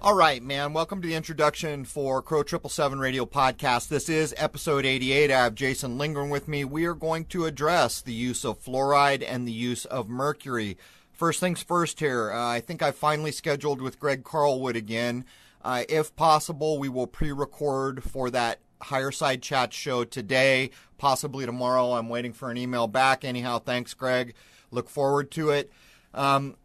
All right, man. Welcome to the introduction for Crrow777 Radio Podcast. This is episode 88. I have Jason Lingren with me. We are going to address the use of fluoride and the use of mercury. First things first here. I think I finally scheduled with Greg Carlwood again. If possible, we will pre-record for that Higher Side Chat show today, possibly tomorrow. I'm waiting for an email back. Anyhow, thanks, Greg. Look forward to it.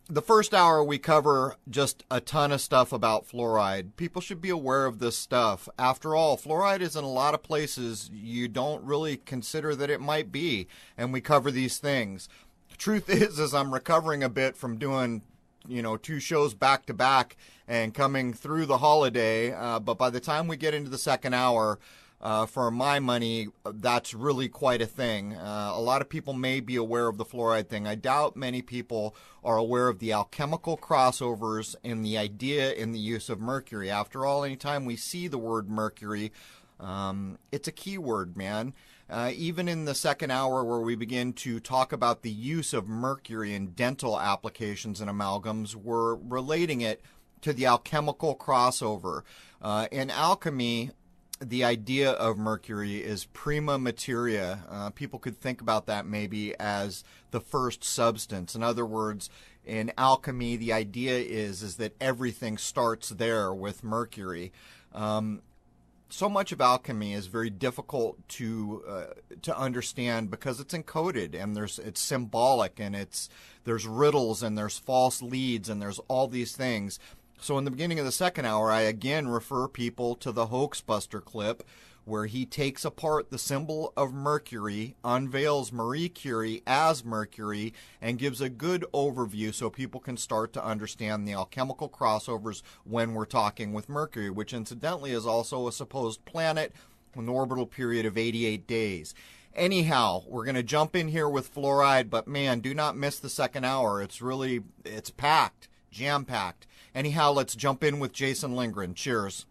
The first hour we cover just a ton of stuff about fluoride. People should be aware of this stuff. After all, fluoride is in a lot of places you don't really consider that it might be, and we cover these things. The truth is I'm recovering a bit from doing, two shows back to back and coming through the holiday, but by the time we get into the second hour, for my money, that's really quite a thing. A lot of people may be aware of the fluoride thing. I doubt many people are aware of the alchemical crossovers and the idea in the use of mercury. After all, anytime we see the word mercury, it's a key word, man. Even in the second hour where we begin to talk about the use of mercury in dental applications and amalgams, we're relating it to the alchemical crossover. In alchemy, the idea of mercury is prima materia. People could think about that maybe as the first substance. In other words, in alchemy, the idea is that everything starts there with mercury. So much of alchemy is very difficult to understand because it's encoded and it's symbolic and there's riddles and there's false leads and there's all these things. So in the beginning of the second hour, I again refer people to the Hoaxbuster clip where he takes apart the symbol of Mercury, unveils Marie Curie as Mercury, and gives a good overview so people can start to understand the alchemical crossovers when we're talking with Mercury, which incidentally is also a supposed planet with an orbital period of 88 days. Anyhow, we're going to jump in here with fluoride, but man, do not miss the second hour. It's packed, jam-packed. Anyhow, let's jump in with Jason Lingren. Cheers.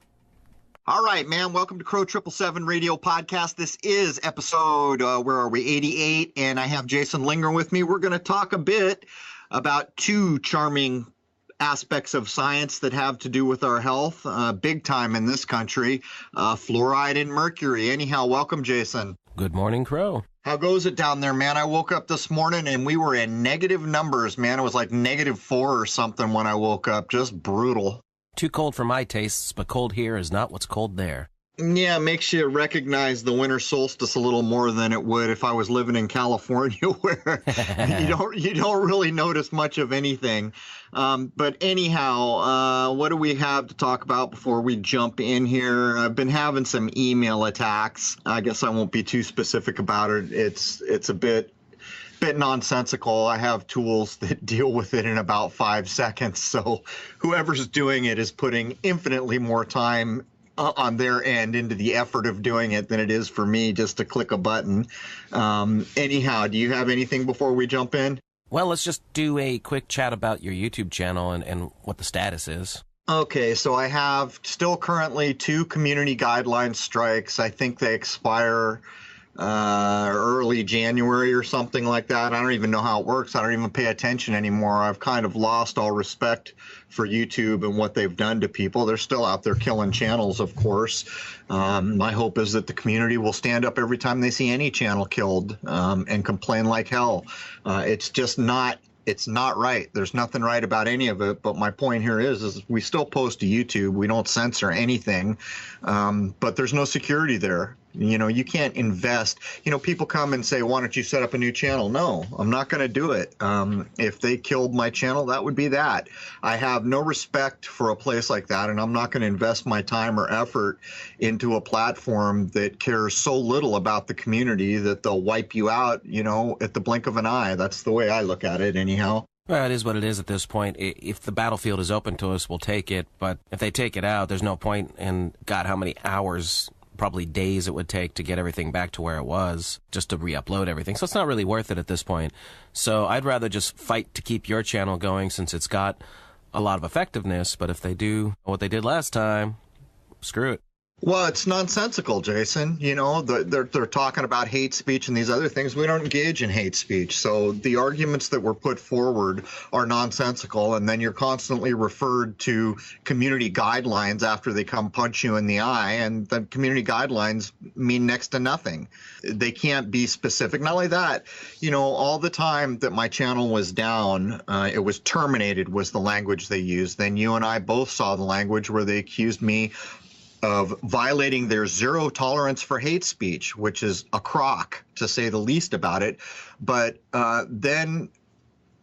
All right, man. Welcome to Crrow777 Radio Podcast. This is episode, 88? And I have Jason Lingren with me. We're going to talk a bit about two charming aspects of science that have to do with our health, big time in this country, fluoride and mercury. Anyhow, welcome, Jason. Good morning, Crow. How goes it down there, man? I woke up this morning and we were in negative numbers, man. It was like -4 or something when I woke up. Just brutal. Too cold for my tastes, but cold here is not what's cold there. Yeah, it makes you recognize the winter solstice a little more than it would if I was living in California, where you don't really notice much of anything. But anyhow, what do we have to talk about before we jump in here? I've been having some email attacks. I guess I won't be too specific about it. It's a bit nonsensical. I have tools that deal with it in about 5 seconds. So whoever's doing it is putting infinitely more time on their end into the effort of doing it than it is for me just to click a button. Anyhow, do you have anything before we jump in? Well, let's just do a quick chat about your YouTube channel and what the status is. Okay, so I have still currently 2 community guideline strikes. I think they expire early January or something like that. I don't even know how it works. I don't even pay attention anymore. I've kind of lost all respect for YouTube and what they've done to people. They're still out there killing channels, of course. My hope is that the community will stand up every time they see any channel killed and complain like hell. It's not right. There's nothing right about any of it. But my point here is we still post to YouTube. We don't censor anything. But there's no security there. You can't invest. People come and say, why don't you set up a new channel? No, I'm not going to do it. If they killed my channel, that would be that. I have no respect for a place like that, and I'm not going to invest my time or effort into a platform that cares so little about the community that they'll wipe you out, at the blink of an eye. That's the way I look at it anyhow. Well, it is what it is at this point. If the battlefield is open to us, we'll take it. But if they take it out, there's no point in, God, how many hours, probably days it would take to get everything back to where it was, just to re-upload everything. So it's not really worth it at this point. So I'd rather just fight to keep your channel going since it's got a lot of effectiveness. But if they do what they did last time, screw it. Well, it's nonsensical, Jason. They're talking about hate speech and these other things. We don't engage in hate speech. So the arguments that were put forward are nonsensical. And then you're constantly referred to community guidelines after they come punch you in the eye. And the community guidelines mean next to nothing. They can't be specific. Not only that, all the time that my channel was down, it was terminated was the language they used. Then you and I both saw the language where they accused me of violating their zero tolerance for hate speech, which is a crock, to say the least about it. But then,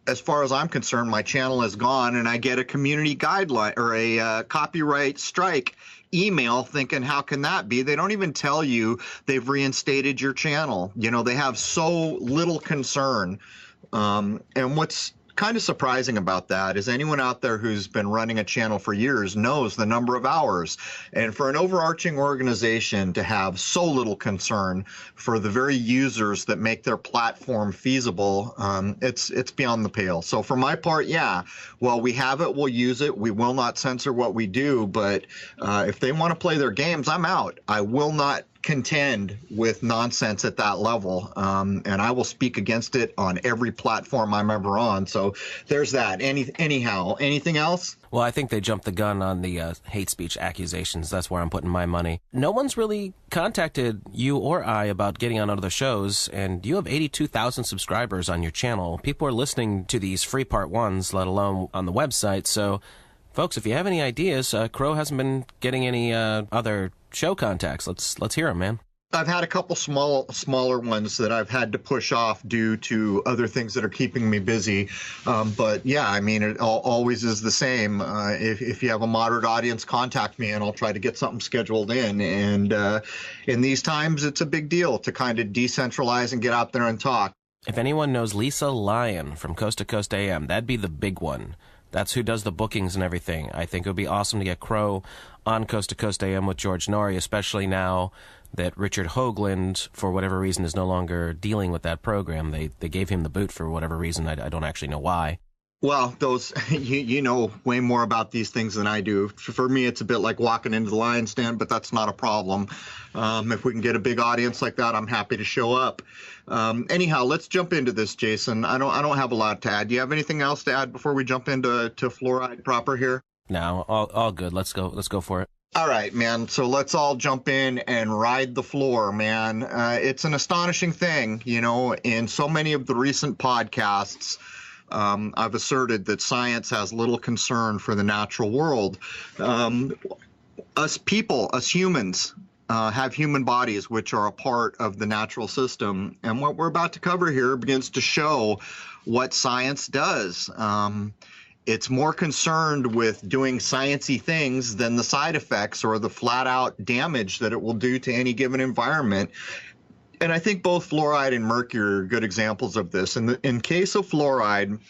as far as I'm concerned, my channel is gone, and I get a community guideline or a copyright strike email thinking, how can that be? They don't even tell you they've reinstated your channel. They have so little concern. And what's kind of surprising about that is anyone out there who's been running a channel for years knows the number of hours. And for an overarching organization to have so little concern for the very users that make their platform feasible, it's beyond the pale. So for my part, yeah, well, we have it, we'll use it. We will not censor what we do. But if they want to play their games, I'm out. I will not contend with nonsense at that level, and I will speak against it on every platform I'm ever on. So there's that. Anyhow, anything else? Well, I think they jumped the gun on the hate speech accusations. That's where I'm putting my money. No one's really contacted you or I about getting on other shows, and you have 82,000 subscribers on your channel. People are listening to these free part ones, let alone on the website. So, folks, if you have any ideas, Crow hasn't been getting any other show contacts. Let's hear them, man. I've had a couple smaller ones that I've had to push off due to other things that are keeping me busy. But yeah, I mean, it always is the same. If you have a moderate audience, contact me and I'll try to get something scheduled in. And in these times, it's a big deal to kind of decentralize and get out there and talk. If anyone knows Lisa Lyon from Coast to Coast AM, that'd be the big one. That's who does the bookings and everything. I think it would be awesome to get Crow on Coast to Coast AM with George Norrie, especially now that Richard Hoagland, for whatever reason, is no longer dealing with that program. They gave him the boot for whatever reason. I don't actually know why. Well, those you know way more about these things than I do. For me, it's a bit like walking into the lion's den, but that's not a problem. If we can get a big audience like that, I'm happy to show up. Anyhow, let's jump into this, Jason. I don't have a lot to add. Do you have anything else to add before we jump into fluoride proper here? No, all good. Let's go for it. All right, man. So let's all jump in and ride the floor, man. It's an astonishing thing, in so many of the recent podcasts. I've asserted that science has little concern for the natural world. Us people, us humans, have human bodies which are a part of the natural system. And what we're about to cover here begins to show what science does. It's more concerned with doing sciencey things than the side effects or the flat out damage that it will do to any given environment. And I think both fluoride and mercury are good examples of this. In case of fluoride,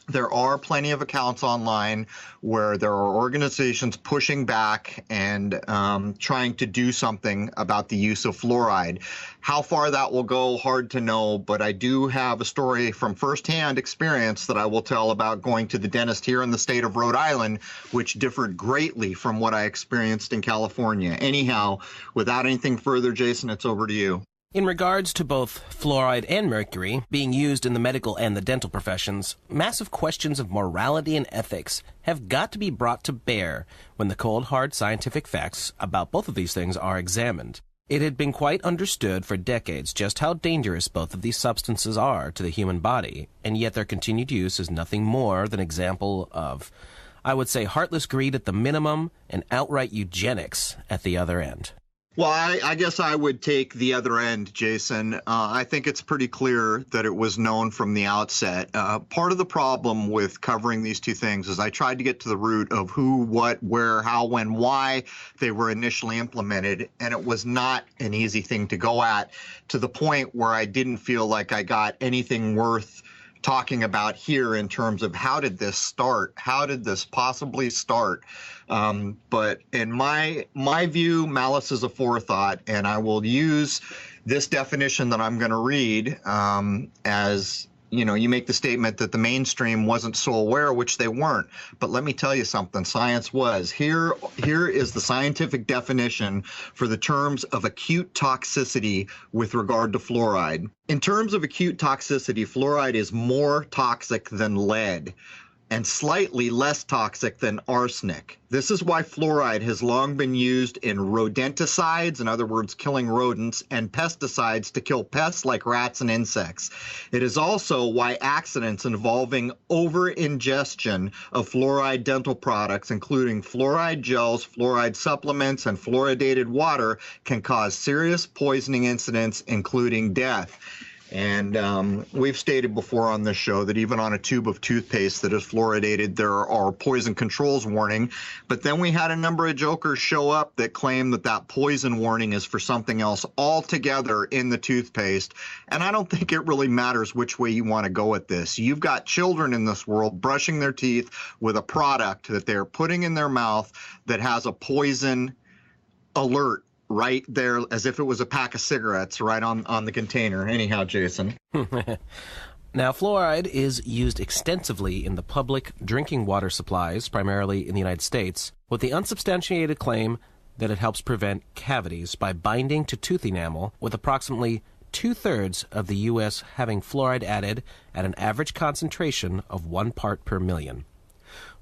there are plenty of accounts online where there are organizations pushing back and trying to do something about the use of fluoride. How far that will go, hard to know, but I do have a story from firsthand experience that I will tell about going to the dentist here in the state of Rhode Island, which differed greatly from what I experienced in California. Anyhow, without anything further, Jason, it's over to you. In regards to both fluoride and mercury being used in the medical and the dental professions, massive questions of morality and ethics have got to be brought to bear when the cold, hard scientific facts about both of these things are examined. It had been quite understood for decades just how dangerous both of these substances are to the human body, and yet their continued use is nothing more than an example of, I would say, heartless greed at the minimum and outright eugenics at the other end. Well, I guess I would take the other end, Jason. I think it's pretty clear that it was known from the outset. Part of the problem with covering these two things is I tried to get to the root of who, what, where, how, when, why they were initially implemented, and it was not an easy thing to go at, to the point where I didn't feel like I got anything worth talking about here in terms of how did this start? How did this possibly start? But in my view, malice is aforethought, and I will use this definition that I'm going to read as you make the statement that the mainstream wasn't so aware, which they weren't. But let me tell you something, science was. Here is the scientific definition for the terms of acute toxicity with regard to fluoride. In terms of acute toxicity, fluoride is more toxic than lead and slightly less toxic than arsenic. This is why fluoride has long been used in rodenticides, in other words, killing rodents, and pesticides to kill pests like rats and insects. It is also why accidents involving over-ingestion of fluoride dental products, including fluoride gels, fluoride supplements, and fluoridated water, can cause serious poisoning incidents, including death. And we've stated before on this show that even on a tube of toothpaste that is fluoridated, there are poison controls warning. But then we had a number of jokers show up that claim that that poison warning is for something else altogether in the toothpaste. And I don't think it really matters which way you want to go with this. You've got children in this world brushing their teeth with a product that they're putting in their mouth that has a poison alert right there, as if it was a pack of cigarettes right on the container. Anyhow, Jason. Now, fluoride is used extensively in the public drinking water supplies, primarily in the United States, with the unsubstantiated claim that it helps prevent cavities by binding to tooth enamel, with approximately 2/3 of the U.S. having fluoride added at an average concentration of 1 part per million.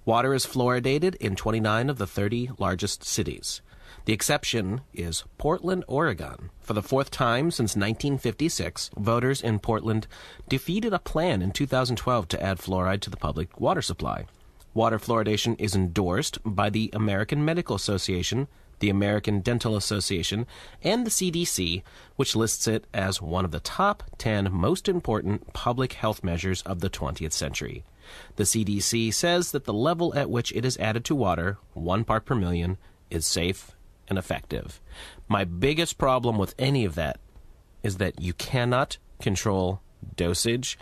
Water is fluoridated in 29 of the 30 largest cities. The exception is Portland, Oregon. For the 4th time since 1956, voters in Portland defeated a plan in 2012 to add fluoride to the public water supply. Water fluoridation is endorsed by the American Medical Association, the American Dental Association, and the CDC, which lists it as one of the top 10 most important public health measures of the 20th century. The CDC says that the level at which it is added to water, 1 part per million, is safe and effective. My biggest problem with any of that is that you cannot control dosage,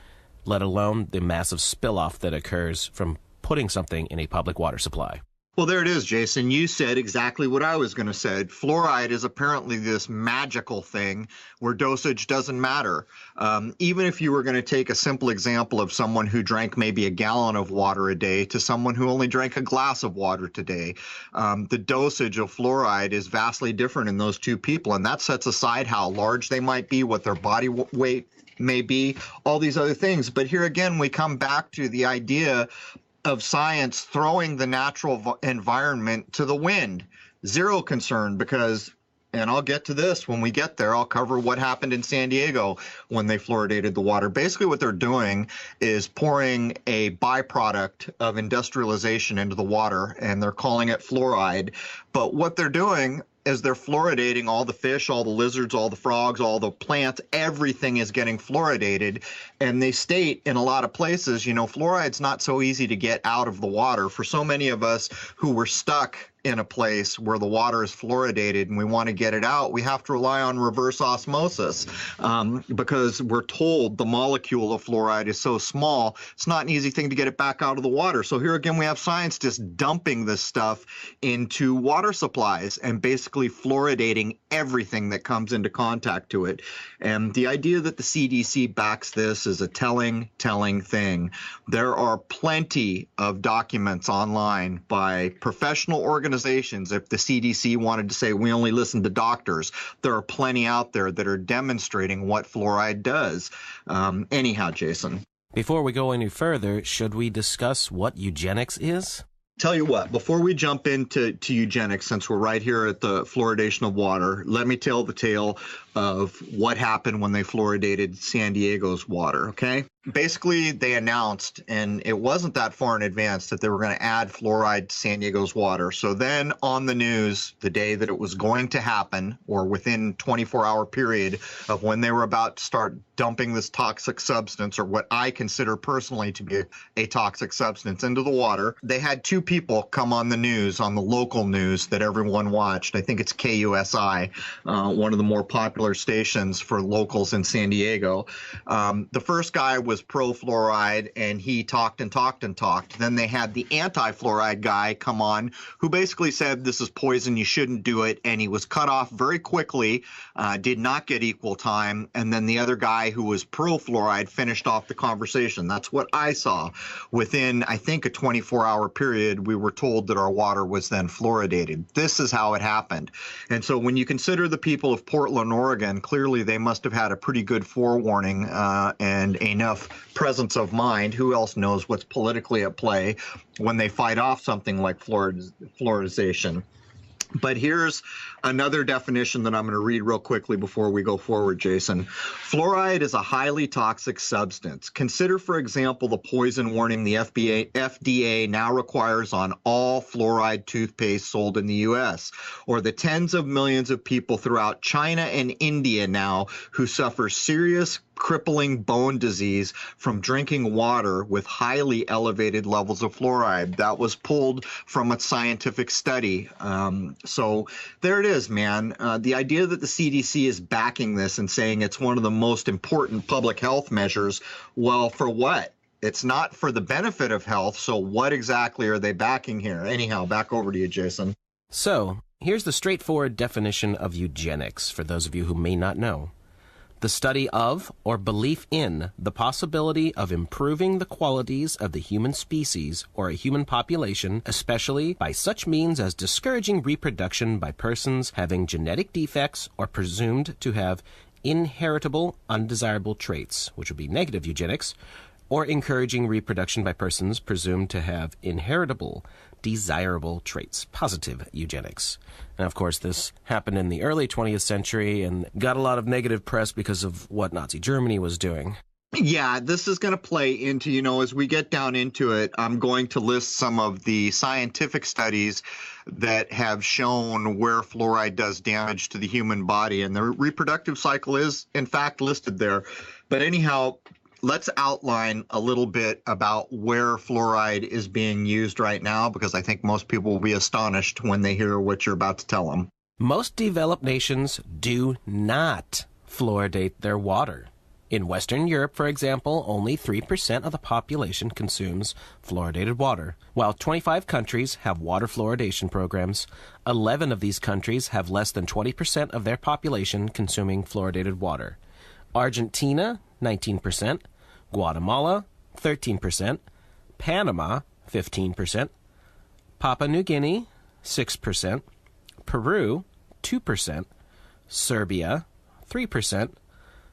let alone the massive spill-off that occurs from putting something in a public water supply. Well, there it is, Jason. You said exactly what I was going to say. Fluoride is apparently this magical thing where dosage doesn't matter. Even if you were going to take a simple example of someone who drank maybe a gallon of water a day to someone who only drank a glass of water today, the dosage of fluoride is vastly different in those two people. And that sets aside how large they might be, what their body weight may be, all these other things. But here again, we come back to the idea of science throwing the natural environment to the wind. Zero concern, because, and I'll get to this when we get there, I'll cover what happened in San Diego when they fluoridated the water. Basically what they're doing is pouring a byproduct of industrialization into the water, and they're calling it fluoride. But what they're doing is they're fluoridating all the fish, all the lizards, all the frogs, all the plants. Everything is getting fluoridated. And they state in a lot of places, fluoride's not so easy to get out of the water. For so many of us who were stuck in a place where the water is fluoridated and we want to get it out, we have to rely on reverse osmosis because we're told the molecule of fluoride is so small, it's not an easy thing to get it back out of the water. So here again, we have science just dumping this stuff into water supplies and basically fluoridating everything that comes into contact to it. And the idea that the CDC backs this is a telling thing. There are plenty of documents online by professional organizations. If the CDC wanted to say we only listen to doctors, there are plenty out there that are demonstrating what fluoride does. Anyhow, Jason. Before we go any further, should we discuss what eugenics is? Tell you what, before we jump into eugenics, since we're right here at the fluoridation of water, let me tell the tale of what happened when they fluoridated San Diego's water, okay? Basically, they announced, and it wasn't that far in advance, that they were going to add fluoride to San Diego's water. So then on the news, the day that it was going to happen, or within 24-hour period of when they were about to start dumping this toxic substance, or what I consider personally to be a toxic substance, into the water, they had two people come on the news, on the local news that everyone watched. I think it's KUSI, one of the more popular stations for locals in San Diego. The first guy was was pro-fluoride, and he talked and talked and talked. Then they had the anti-fluoride guy come on, who basically said this is poison, you shouldn't do it, and he was cut off very quickly, did not get equal time, and then the other guy who was pro-fluoride finished off the conversation. That's what I saw. Within, I think, a 24-hour period, we were told that our water was then fluoridated. This is how it happened. And so when you consider the people of Portland, Oregon, clearly they must have had a pretty good forewarning and enough presence of mind. Who else knows what's politically at play when they fight off something like fluoridization? But here's another definition that I'm going to read real quickly before we go forward, Jason. Fluoride is a highly toxic substance. Consider, for example, the poison warning the FDA now requires on all fluoride toothpaste sold in the U.S., or the tens of millions of people throughout China and India now who suffer serious crippling bone disease from drinking water with highly elevated levels of fluoride. That was pulled from a scientific study. So there it is, man. The idea that the CDC is backing this and saying it's one of the most important public health measures, well, for what? It's not for the benefit of health, so what exactly are they backing here? Anyhow, back over to you, Jason. So, here's the straightforward definition of eugenics, for those of you who may not know. The study of or belief in the possibility of improving the qualities of the human species or a human population, especially by such means as discouraging reproduction by persons having genetic defects or presumed to have inheritable undesirable traits, which would be negative eugenics, or encouraging reproduction by persons presumed to have inheritable desirable traits, positive eugenics. Now, of course, this happened in the early 20th century and got a lot of negative press because of what Nazi Germany was doing. Yeah, this is going to play into, as we get down into it, I'm going to list some of the scientific studies that have shown where fluoride does damage to the human body, and the reproductive cycle is, in fact, listed there. But anyhow, let's outline a little bit about where fluoride is being used right now, because I think most people will be astonished when they hear what you're about to tell them. Most developed nations do not fluoridate their water. In Western Europe, for example, only 3% of the population consumes fluoridated water. While 25 countries have water fluoridation programs, 11 of these countries have less than 20% of their population consuming fluoridated water. Argentina, 19%, Guatemala, 13%, Panama, 15%, Papua New Guinea, 6%, Peru, 2%, Serbia, 3%,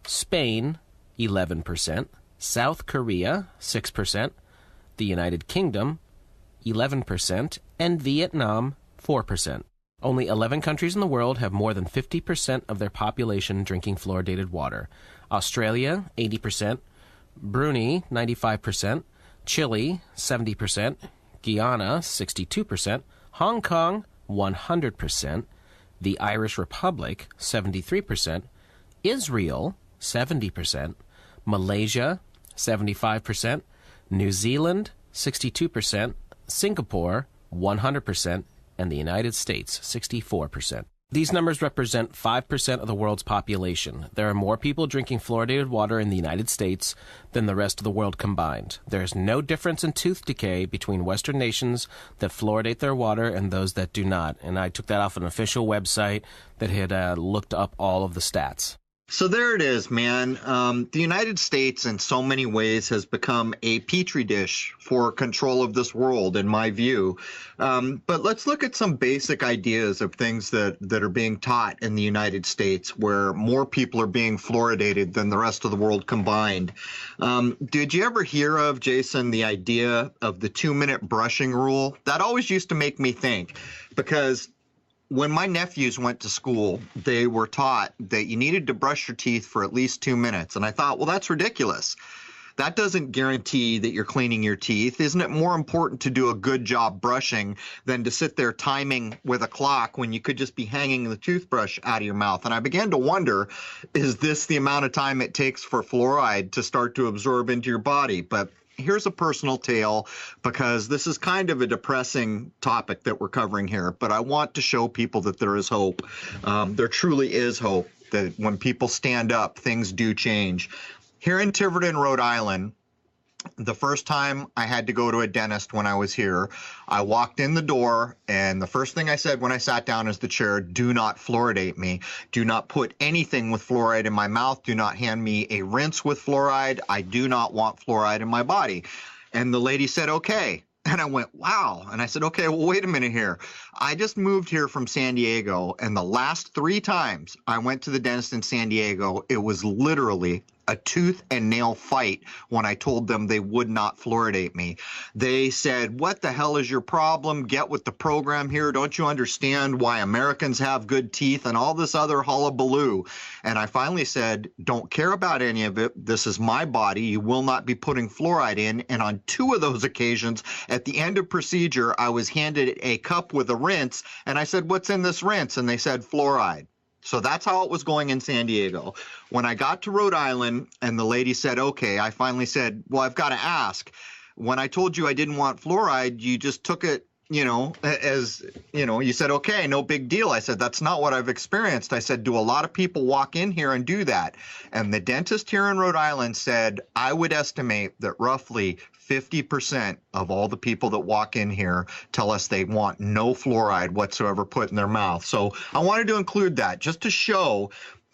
Spain, 11%, South Korea, 6%, the United Kingdom, 11%, and Vietnam, 4%. Only 11 countries in the world have more than 50% of their population drinking fluoridated water. Australia, 80%, Brunei, 95%, Chile, 70%, Guyana, 62%, Hong Kong, 100%, the Irish Republic, 73%, Israel, 70%, Malaysia, 75%, New Zealand, 62%, Singapore, 100%, and the United States, 64%. These numbers represent 5% of the world's population. There are more people drinking fluoridated water in the United States than the rest of the world combined. There is no difference in tooth decay between Western nations that fluoridate their water and those that do not. And I took that off an official website that had looked up all of the stats. So there it is, man. The United States in so many ways has become a petri dish for control of this world, in my view. But let's look at some basic ideas of things that are being taught in the United States, where more people are being fluoridated than the rest of the world combined. Did you ever hear of, Jason, the idea of the 2-minute brushing rule? That always used to make me think, because when my nephews went to school, they were taught that you needed to brush your teeth for at least 2 minutes. And I thought, well, that's ridiculous. That doesn't guarantee that you're cleaning your teeth. Isn't it more important to do a good job brushing than to sit there timing with a clock when you could just be hanging the toothbrush out of your mouth? And I began to wonder, is this the amount of time it takes for fluoride to start to absorb into your body? But here's a personal tale, because this is kind of a depressing topic that we're covering here, but I want to show people that there is hope. There truly is hope, that when people stand up, things do change. Here in Tiverton, Rhode Island, the first time I had to go to a dentist when I was here, I walked in the door, and the first thing I said when I sat down is the chair, do not fluoridate me. Do not put anything with fluoride in my mouth. Do not hand me a rinse with fluoride. I do not want fluoride in my body. And the lady said, okay. And I went, wow. And I said, okay, well, wait a minute here. I just moved here from San Diego, and the last 3 times I went to the dentist in San Diego, it was literally a tooth and nail fight when I told them they would not fluoridate me. They said, what the hell is your problem? Get with the program here. Don't you understand why Americans have good teeth and all this other hullabaloo? And I finally said, don't care about any of it. This is my body. You will not be putting fluoride in. And on 2 of those occasions, at the end of procedure, I was handed a cup with a rinse, and I said, what's in this rinse? And they said, fluoride. So that's how it was going in San Diego. When I got to Rhode Island and the lady said, okay, I finally said, well, I've got to ask. When I told you I didn't want fluoride, you just took it, as, you said, okay, no big deal. I said, that's not what I've experienced. I said, do a lot of people walk in here and do that? And the dentist here in Rhode Island said, I would estimate that roughly 50% of all the people that walk in here tell us they want no fluoride whatsoever put in their mouth. So I wanted to include that just to show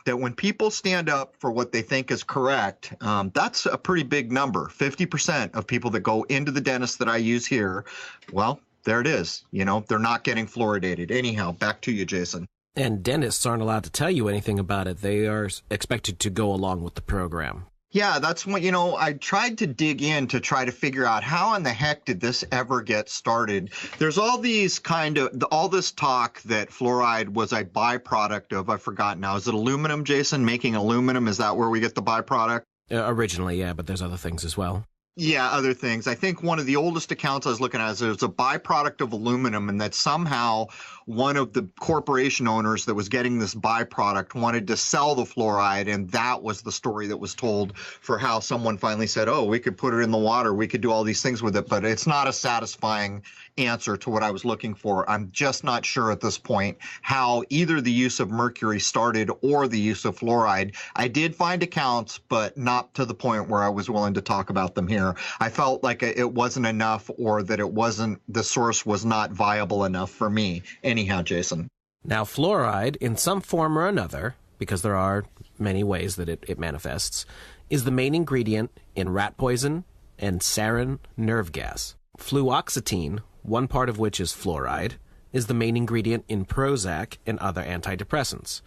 that when people stand up for what they think is correct, that's a pretty big number. 50% of people that go into the dentist that I use here, well, there it is. They're not getting fluoridated. Anyhow, back to you, Jason. And dentists aren't allowed to tell you anything about it. They are expected to go along with the program. Yeah, that's what, I tried to dig in to try to figure out how in the heck did this ever get started. There's all this talk that fluoride was a byproduct of, I forgot now, is it aluminum, Jason? Making aluminum, is that where we get the byproduct? Originally, yeah, but there's other things as well. Yeah, other things. I think one of the oldest accounts I was looking at is there's a byproduct of aluminum, and that somehow one of the corporation owners that was getting this byproduct wanted to sell the fluoride, and that was the story that was told for how someone finally said, oh, we could put it in the water, we could do all these things with it, but it's not a satisfying answer to what I was looking for. I'm just not sure at this point how either the use of mercury started or the use of fluoride. I did find accounts, but not to the point where I was willing to talk about them here. I felt like it wasn't enough, or that the source was not viable enough for me. Anyhow, Jason. Now, fluoride, in some form or another, because there are many ways that it manifests, is the main ingredient in rat poison and sarin nerve gas. Fluoxetine, one part of which is fluoride, is the main ingredient in Prozac and other antidepressants.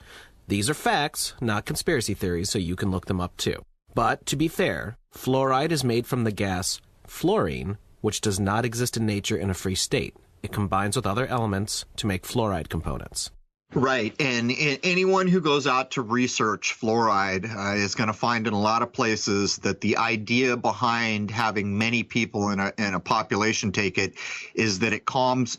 These are facts, not conspiracy theories, so you can look them up too. But, to be fair, fluoride is made from the gas fluorine, which does not exist in nature in a free state. It combines with other elements to make fluoride components. Right. And anyone who goes out to research fluoride is going to find in a lot of places that the idea behind having many people in a population take it is that it calms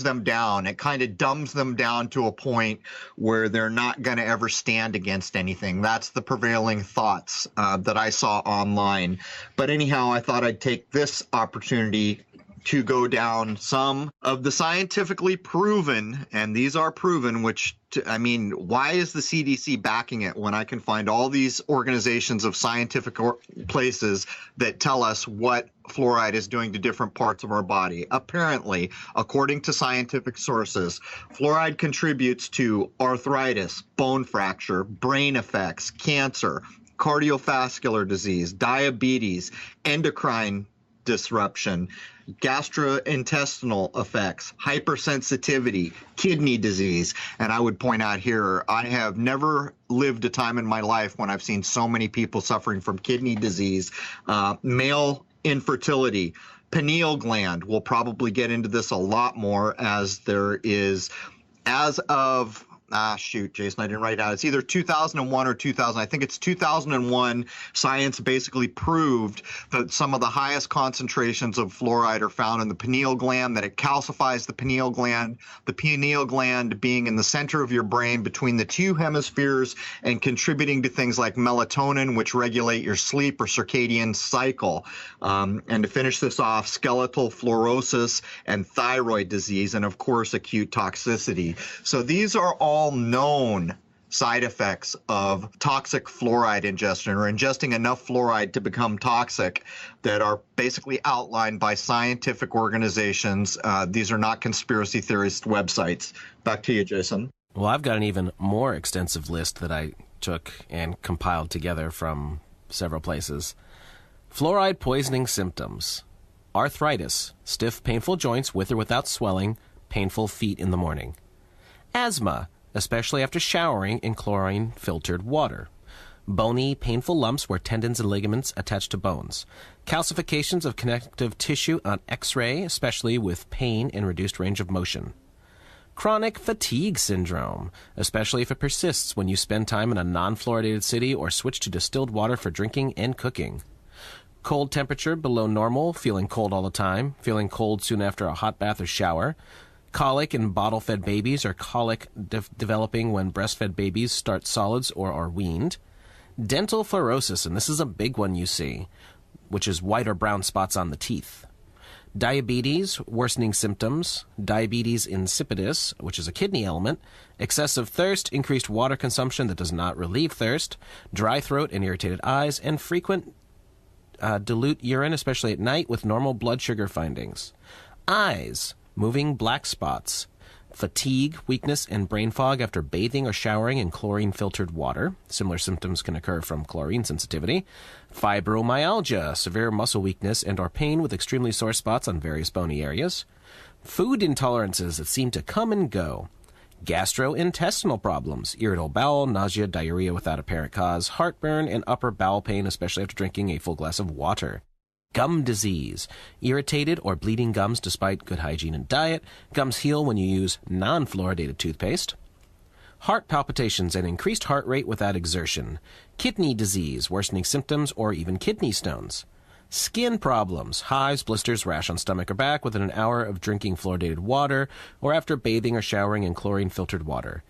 them down. It kind of dumbs them down to a point where they're not going to ever stand against anything. That's the prevailing thoughts that I saw online. But anyhow, I thought I'd take this opportunity to go down some of the scientifically proven, and these are proven, why is the CDC backing it when I can find all these organizations of scientific places that tell us what fluoride is doing to different parts of our body? Apparently, according to scientific sources, fluoride contributes to arthritis, bone fracture, brain effects, cancer, cardiovascular disease, diabetes, endocrine disruption, gastrointestinal effects, hypersensitivity, kidney disease. And I would point out here, I have never lived a time in my life when I've seen so many people suffering from kidney disease, male infertility, pineal gland. We'll probably get into this a lot more as there is, as of Jason, I didn't write it out. It's either 2001 or 2000. I think it's 2001. Science basically proved that some of the highest concentrations of fluoride are found in the pineal gland, that it calcifies the pineal gland being in the center of your brain between the 2 hemispheres and contributing to things like melatonin, which regulate your sleep or circadian cycle. And to finish this off, skeletal fluorosis and thyroid disease, and of course, acute toxicity. So these are all known side effects of toxic fluoride ingestion or ingesting enough fluoride to become toxic that are basically outlined by scientific organizations. These are not conspiracy theorist websites. Back to you, Jason. Well, I've got an even more extensive list that I took and compiled together from several places. Fluoride poisoning symptoms: arthritis, stiff, painful joints with or without swelling, painful feet in the morning. Asthma, especially after showering in chlorine-filtered water. Bony, painful lumps where tendons and ligaments attach to bones. Calcifications of connective tissue on X-ray, especially with pain and reduced range of motion. Chronic fatigue syndrome, especially if it persists when you spend time in a non-fluoridated city or switch to distilled water for drinking and cooking. Cold temperature below normal, feeling cold all the time, feeling cold soon after a hot bath or shower. Colic in bottle-fed babies or colic developing when breastfed babies start solids or are weaned. Dental fluorosis, and this is a big one you see, which is white or brown spots on the teeth. Diabetes, worsening symptoms. Diabetes insipidus, which is a kidney ailment. Excessive thirst, increased water consumption that does not relieve thirst. Dry throat and irritated eyes, and frequent dilute urine, especially at night, with normal blood sugar findings. Eyes, moving black spots. Fatigue, weakness, and brain fog after bathing or showering in chlorine-filtered water. Similar symptoms can occur from chlorine sensitivity. Fibromyalgia, severe muscle weakness and or pain with extremely sore spots on various bony areas. Food intolerances that seem to come and go. Gastrointestinal problems, irritable bowel, nausea, diarrhea without apparent cause, heartburn, and upper bowel pain, especially after drinking a full glass of water. Gum disease, irritated or bleeding gums despite good hygiene and diet. Gums heal when you use non-fluoridated toothpaste. Heart palpitations and increased heart rate without exertion. Kidney disease, worsening symptoms, or even kidney stones. Skin problems, hives, blisters, rash on stomach or back within an hour of drinking fluoridated water or after bathing or showering in chlorine-filtered water.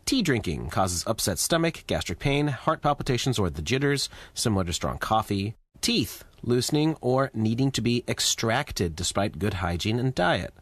Tea drinking causes upset stomach, gastric pain, heart palpitations, or the jitters, similar to strong coffee. Teeth, loosening or needing to be extracted despite good hygiene and diet.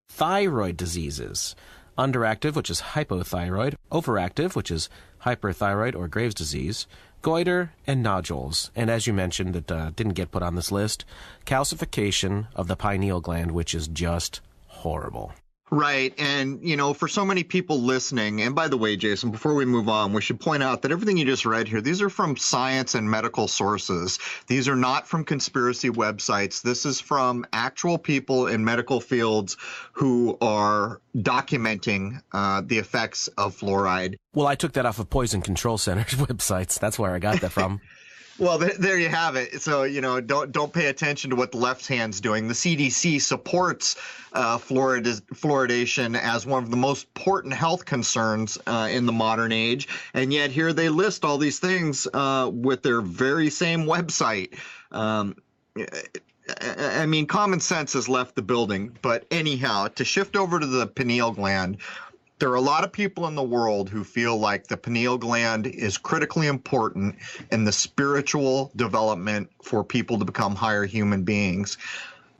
Thyroid diseases, underactive, which is hypothyroid, overactive, which is hyperthyroid or Graves' disease, goiter, and nodules. And as you mentioned, that didn't get put on this list, calcification of the pineal gland, which is just horrible. Right. And, for so many people listening, and by the way, Jason, before we move on, we should point out that everything you just read here, these are from science and medical sources. These are not from conspiracy websites. This is from actual people in medical fields who are documenting the effects of fluoride. Well, I took that off of Poison Control Center's websites. That's where I got that from. Well, there you have it. So, don't pay attention to what the left hand's doing. The CDC supports fluoridation as one of the most important health concerns in the modern age. And yet here they list all these things with their very same website. I mean, common sense has left the building. But anyhow, to shift over to the pineal gland, there are a lot of people in the world who feel like the pineal gland is critically important in the spiritual development for people to become higher human beings.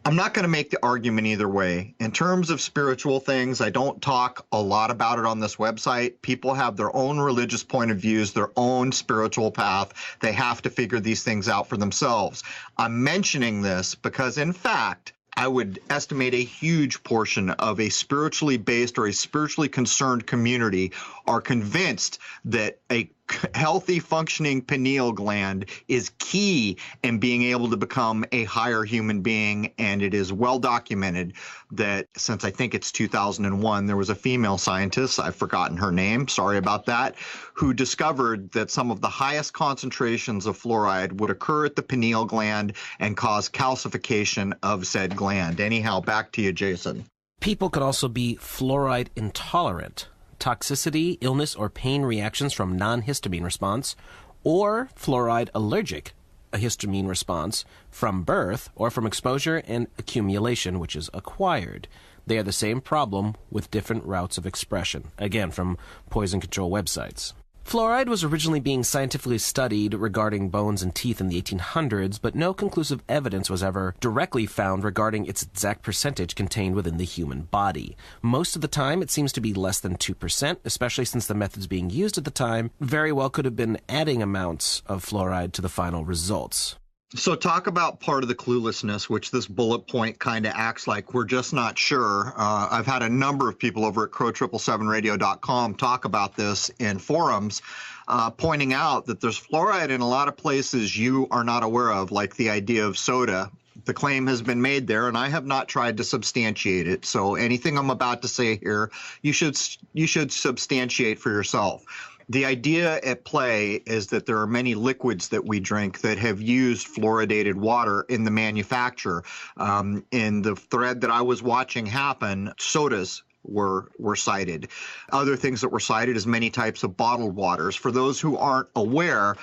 I'm not going to make the argument either way. In terms of spiritual things, I don't talk a lot about it on this website. People have their own religious point of views, their own spiritual path. They have to figure these things out for themselves. I'm mentioning this because, in fact, I would estimate a huge portion of a spiritually based or a spiritually concerned community are convinced that a healthy functioning pineal gland is key in being able to become a higher human being. And it is well documented that since I think it's 2001, there was a female scientist, I've forgotten her name, sorry about that, who discovered that some of the highest concentrations of fluoride would occur at the pineal gland and cause calcification of said gland. Anyhow, back to you, Jason. People could also be fluoride intolerant. Toxicity, illness, or pain reactions from non-histamine response, or fluoride allergic, a histamine response from birth or from exposure and accumulation, which is acquired. They are the same problem with different routes of expression. Again, from poison control websites. Fluoride was originally being scientifically studied regarding bones and teeth in the 1800s, but no conclusive evidence was ever directly found regarding its exact percentage contained within the human body. Most of the time, it seems to be less than 2%, especially since the methods being used at the time very well could have been adding amounts of fluoride to the final results. So talk about part of the cluelessness, which this bullet point kind of acts like we're just not sure. I've had a number of people over at Crrow777radio.com talk about this in forums, pointing out that there's fluoride in a lot of places you are not aware of, like the idea of soda. The claim has been made there, and I have not tried to substantiate it. So anything I'm about to say here, you should substantiate for yourself. The idea at play is that there are many liquids that we drink that have used fluoridated water in the manufacture. In the thread that I was watching happen, sodas were cited. Other things that were cited is many types of bottled waters. For those who aren't aware,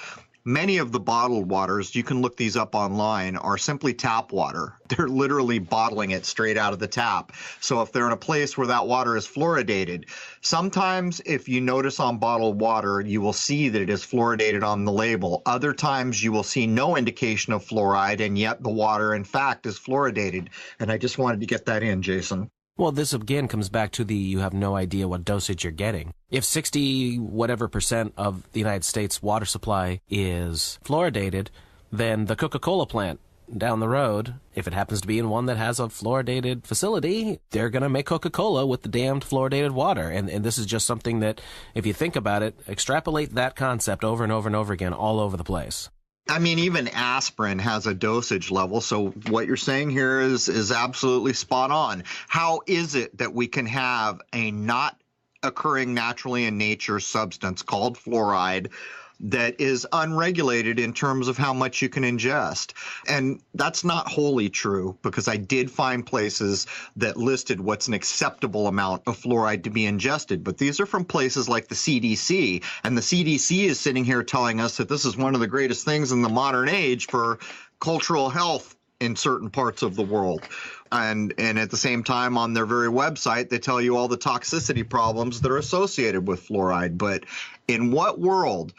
many of the bottled waters, you can look these up online, are simply tap water. They're literally bottling it straight out of the tap. So if they're in a place where that water is fluoridated, sometimes if you notice on bottled water, you will see that it is fluoridated on the label. Other times you will see no indication of fluoride, and yet the water, in fact, is fluoridated. And I just wanted to get that in, Jason. Well, this again comes back to you have no idea what dosage you're getting. If 60 whatever % of the United States water supply is fluoridated, then the Coca-Cola plant down the road, if it happens to be in one that has a fluoridated facility, they're going to make Coca-Cola with the damned fluoridated water. And this is just something that, if you think about it, extrapolate that concept over and over and over again all over the place. I mean, even aspirin has a dosage level, so what you're saying here is absolutely spot on. How is it that we can have a not occurring naturally in nature substance called fluoride that is unregulated in terms of how much you can ingest? And that's not wholly true, because I did find places that listed what's an acceptable amount of fluoride to be ingested. But these are from places like the CDC, and the CDC is sitting here telling us that this is one of the greatest things in the modern age for cultural health in certain parts of the world. And at the same time, on their very website, they tell you all the toxicity problems that are associated with fluoride. But in what world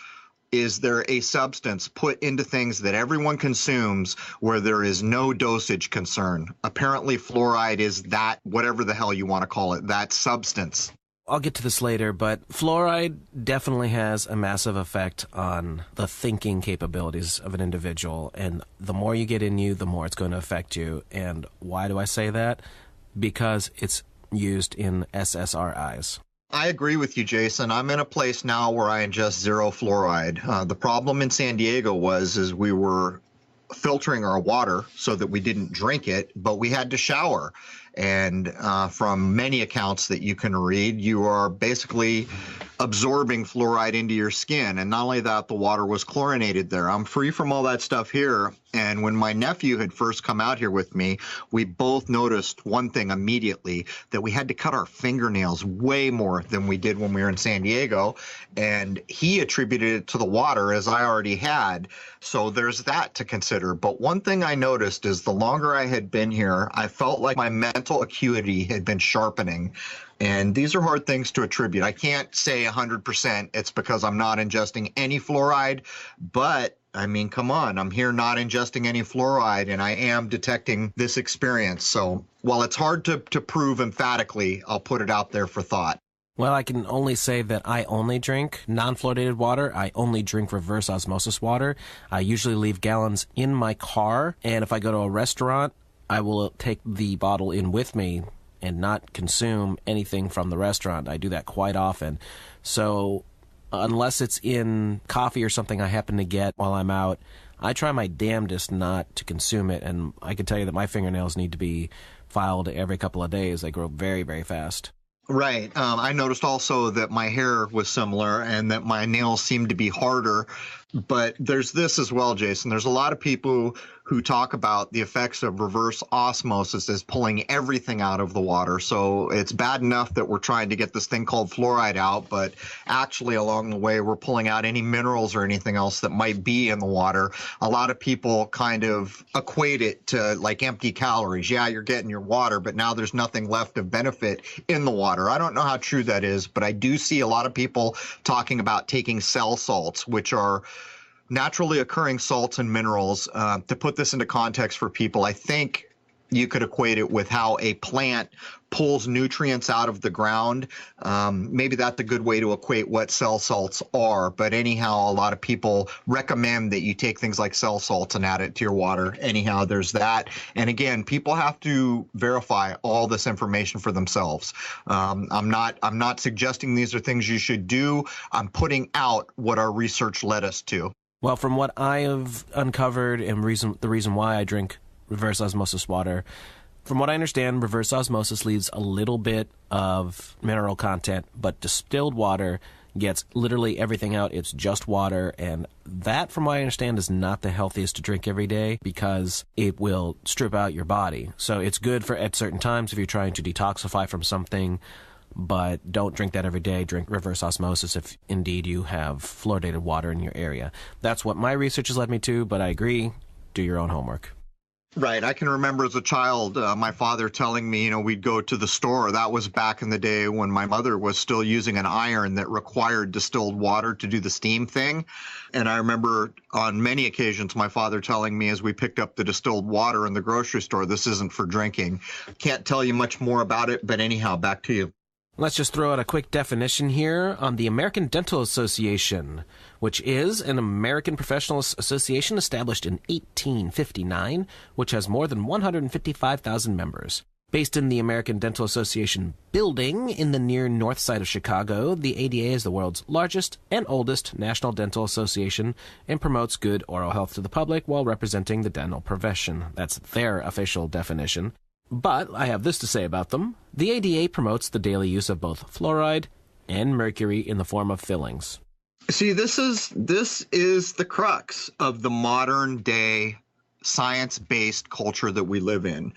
is there a substance put into things that everyone consumes where there is no dosage concern? Apparently, fluoride is that, whatever the hell you want to call it, that substance. I'll get to this later, but fluoride definitely has a massive effect on the thinking capabilities of an individual. And the more you get in you, the more it's going to affect you. And why do I say that? Because it's used in SSRIs. I agree with you, Jason. I'm in a place now where I ingest zero fluoride. The problem in San Diego is we were filtering our water so that we didn't drink it, but we had to shower. And from many accounts that you can read, you are basically absorbing fluoride into your skin. And not only that, the water was chlorinated there. I'm free from all that stuff here. And when my nephew had first come out here with me, we both noticed one thing immediately, that we had to cut our fingernails way more than we did when we were in San Diego. And he attributed it to the water, as I already had. So there's that to consider. But one thing I noticed is the longer I had been here, I felt like my mental acuity had been sharpening. And these are hard things to attribute. I can't say 100% it's because I'm not ingesting any fluoride, but I mean, come on, I'm here not ingesting any fluoride, and I am detecting this experience. So while it's hard to prove emphatically, I'll put it out there for thought. Well, I can only say that I only drink non-fluoridated water. I only drink reverse osmosis water. I usually leave gallons in my car, and if I go to a restaurant, I will take the bottle in with me and not consume anything from the restaurant. I do that quite often. So unless it's in coffee or something I happen to get while I'm out, I try my damnedest not to consume it. And I can tell you that my fingernails need to be filed every couple of days. They grow very, very fast. Right. I noticed also that my hair was similar and that my nails seemed to be harder. But there's this as well, Jason. There's a lot of people who talk about the effects of reverse osmosis as pulling everything out of the water. So it's bad enough that we're trying to get this thing called fluoride out, but actually along the way, we're pulling out any minerals or anything else that might be in the water. A lot of people kind of equate it to like empty calories. Yeah, you're getting your water, but now there's nothing left of benefit in the water. I don't know how true that is, but I do see a lot of people talking about taking cell salts, which are naturally occurring salts and minerals. To put this into context for people, I think you could equate it with how a plant pulls nutrients out of the ground. Maybe that's a good way to equate what cell salts are. But anyhow, a lot of people recommend that you take things like cell salts and add it to your water. Anyhow, there's that. And again, people have to verify all this information for themselves. I'm not suggesting these are things you should do. I'm putting out what our research led us to. Well, from what I have uncovered and the reason why I drink reverse osmosis water, from what I understand, reverse osmosis leaves a little bit of mineral content, but distilled water gets literally everything out. It's just water, and that, from what I understand, is not the healthiest to drink every day because it will strip out your body. So it's good for at certain times if you're trying to detoxify from something, but don't drink that every day. Drink reverse osmosis if indeed you have fluoridated water in your area. That's what my research has led me to, but I agree, do your own homework. Right. I can remember as a child, my father telling me, we'd go to the store. That was back in the day when my mother was still using an iron that required distilled water to do the steam thing. And I remember on many occasions, my father telling me as we picked up the distilled water in the grocery store, this isn't for drinking. Can't tell you much more about it, but anyhow, back to you. Let's just throw out a quick definition here on the American Dental Association, which is an American professional association established in 1859, which has more than 155,000 members. Based in the American Dental Association building in the near north side of Chicago, the ADA is the world's largest and oldest national dental association and promotes good oral health to the public while representing the dental profession. That's their official definition. But I have this to say about them. The ADA promotes the daily use of both fluoride and mercury in the form of fillings. See, this is the crux of the modern day science-based culture that we live in.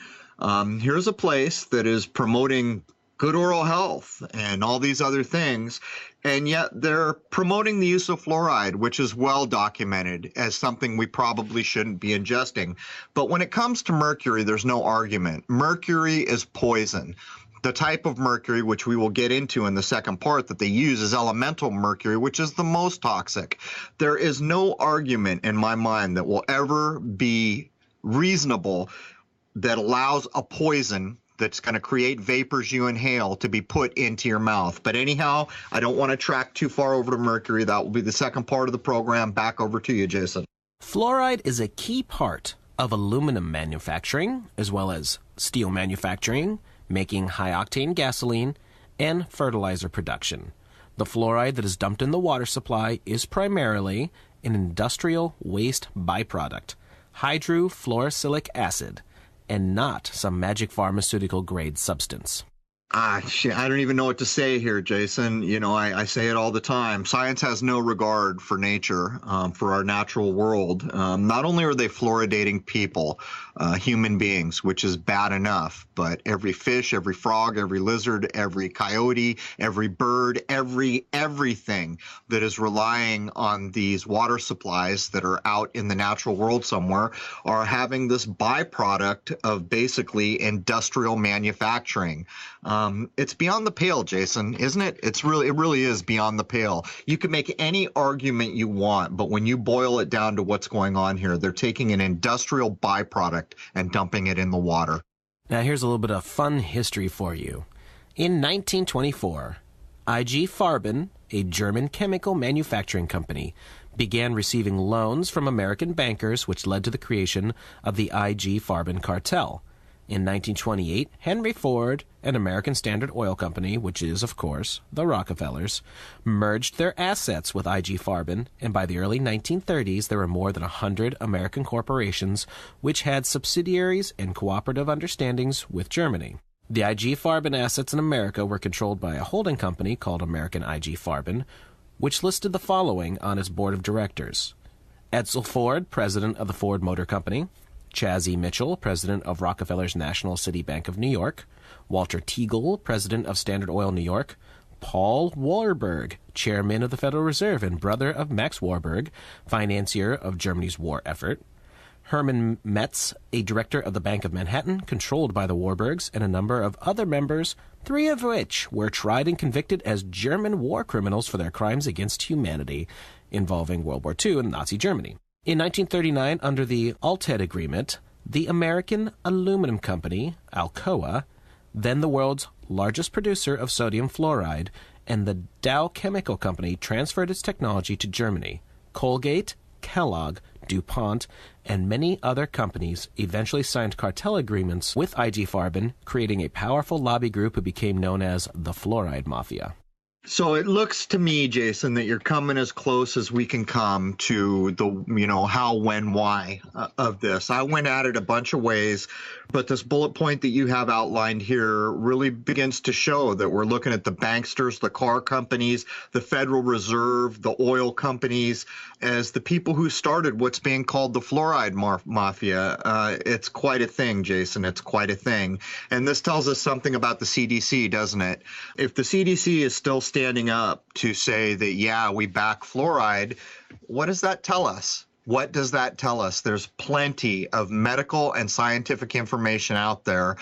Here's a place that is promoting good oral health and all these other things, and yet they're promoting the use of fluoride, which is well documented as something we probably shouldn't be ingesting. But when it comes to mercury, there's no argument. Mercury is poison. The type of mercury, which we will get into in the second part, that they use is elemental mercury, which is the most toxic. There is no argument in my mind that will ever be reasonable that allows a poison that's going to create vapors you inhale to be put into your mouth. But anyhow, I don't want to track too far over to mercury. That will be the second part of the program. Back over to you, Jason. Fluoride is a key part of aluminum manufacturing, as well as steel manufacturing, making high-octane gasoline, and fertilizer production. The fluoride that is dumped in the water supply is primarily an industrial waste byproduct, hydrofluorosilicic acid, and not some magic pharmaceutical-grade substance. Shit, I don't even know what to say here, Jason. I say it all the time. Science has no regard for nature, for our natural world. Not only are they fluoridating people, human beings, which is bad enough, but every fish, every frog, every lizard, every coyote, every bird, everything that is relying on these water supplies that are out in the natural world somewhere are having this byproduct of basically industrial manufacturing. It's beyond the pale, Jason, isn't it? It really is beyond the pale. You can make any argument you want, but when you boil it down to what's going on here, they're taking an industrial byproduct and dumping it in the water. Now here's a little bit of fun history for you. In 1924, IG Farben, a German chemical manufacturing company, began receiving loans from American bankers, which led to the creation of the IG Farben cartel. In 1928, Henry Ford, an American Standard Oil Company, which is, of course, the Rockefellers, merged their assets with IG Farben, and by the early 1930s, there were more than 100 American corporations which had subsidiaries and cooperative understandings with Germany. The IG Farben assets in America were controlled by a holding company called American IG Farben, which listed the following on its board of directors: Edsel Ford, president of the Ford Motor Company; Chaz E. Mitchell, president of Rockefeller's National City Bank of New York, Walter Teagle, president of Standard Oil New York, Paul Warburg, chairman of the Federal Reserve and brother of Max Warburg, financier of Germany's war effort, Hermann Metz, a director of the Bank of Manhattan, controlled by the Warburgs, and a number of other members, 3 of which were tried and convicted as German war criminals for their crimes against humanity involving World War II and Nazi Germany. In 1939, under the Alted Agreement, the American Aluminum Company, Alcoa, then the world's largest producer of sodium fluoride, and the Dow Chemical Company transferred its technology to Germany. Colgate, Kellogg, DuPont, and many other companies eventually signed cartel agreements with IG Farben, creating a powerful lobby group who became known as the Fluoride Mafia. So it looks to me, Jason, that you're coming as close as we can come to the, how, when, why of this. I went at it a bunch of ways, but this bullet point that you have outlined here really begins to show that we're looking at the banksters, the car companies, the Federal Reserve, the oil companies as the people who started what's being called the fluoride mafia. It's quite a thing, Jason. It's quite a thing. And this tells us something about the CDC, doesn't it? If the CDC is still standing up to say that, yeah, we back fluoride, what does that tell us? What does that tell us? There's plenty of medical and scientific information out there,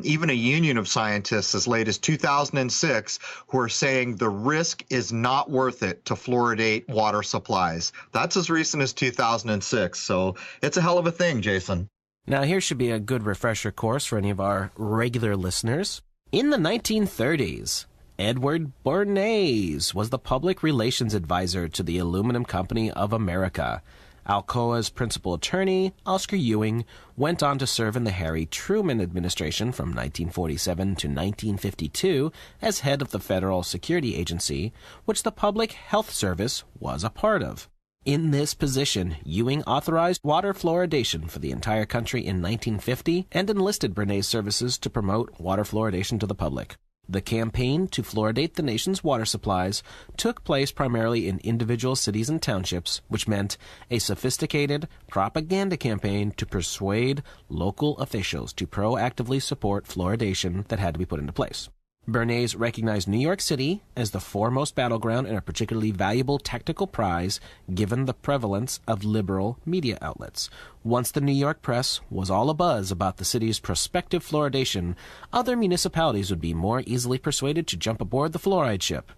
even a union of scientists as late as 2006 who are saying the risk is not worth it to fluoridate water supplies. That's as recent as 2006, so it's a hell of a thing, Jason. Now, here should be a good refresher course for any of our regular listeners. In the 1930s, Edward Bernays was the public relations advisor to the Aluminum Company of America. Alcoa's principal attorney, Oscar Ewing, went on to serve in the Harry Truman administration from 1947 to 1952 as head of the Federal Security Agency, which the Public Health Service was a part of. In this position, Ewing authorized water fluoridation for the entire country in 1950 and enlisted Bernays' services to promote water fluoridation to the public. The campaign to fluoridate the nation's water supplies took place primarily in individual cities and townships, which meant a sophisticated propaganda campaign to persuade local officials to proactively support fluoridation that had to be put into place. Bernays recognized New York City as the foremost battleground and a particularly valuable tactical prize given the prevalence of liberal media outlets. Once the New York press was all abuzz about the city's prospective fluoridation, other municipalities would be more easily persuaded to jump aboard the fluoride ship.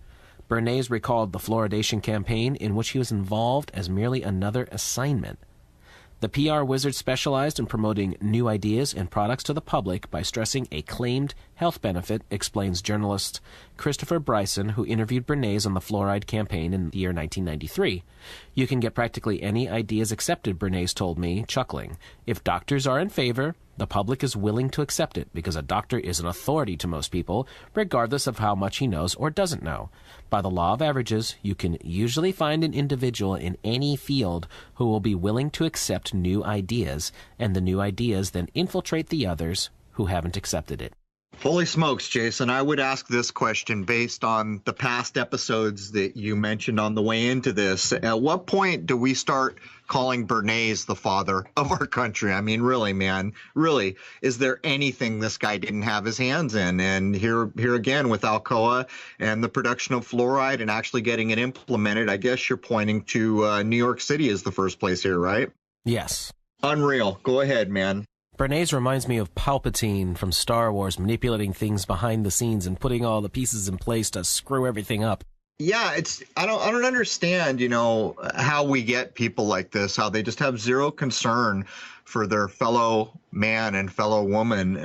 Bernays recalled the fluoridation campaign in which he was involved as merely another assignment. The PR wizard specialized in promoting new ideas and products to the public by stressing a claimed health benefit, explains journalist Christopher Bryson, who interviewed Bernays on the fluoride campaign in the year 1993. You can get practically any ideas accepted, Bernays told me, chuckling. If doctors are in favor, the public is willing to accept it because a doctor is an authority to most people, regardless of how much he knows or doesn't know. By the law of averages, you can usually find an individual in any field who will be willing to accept new ideas, and the new ideas then infiltrate the others who haven't accepted it. Holy smokes, Jason. I would ask this question based on the past episodes that you mentioned on the way into this. At what point do we start calling Bernays the father of our country? I mean, really, man, really, is there anything this guy didn't have his hands in? And here again with Alcoa and the production of fluoride and actually getting it implemented, I guess you're pointing to New York City as the first place here, right? Yes. Unreal. Go ahead, man. Bernays reminds me of Palpatine from Star Wars, manipulating things behind the scenes and putting all the pieces in place to screw everything up. Yeah, I don't understand, how we get people like this, how they just have zero concern for their fellow man and fellow woman.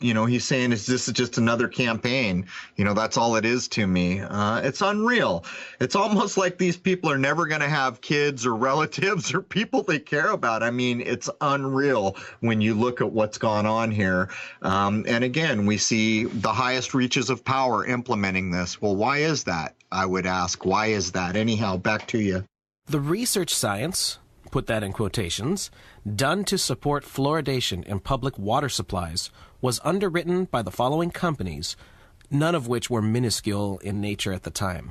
He's saying this is just another campaign. That's all it is to me. It's unreal. It's almost like these people are never going to have kids or relatives or people they care about. I mean, it's unreal when you look at what's gone on here. And again, we see the highest reaches of power implementing this. Well, why is that? I would ask, why is that? Anyhow, back to you. The research science, put that in quotations, done to support fluoridation in public water supplies was underwritten by the following companies, none of which were minuscule in nature at the time.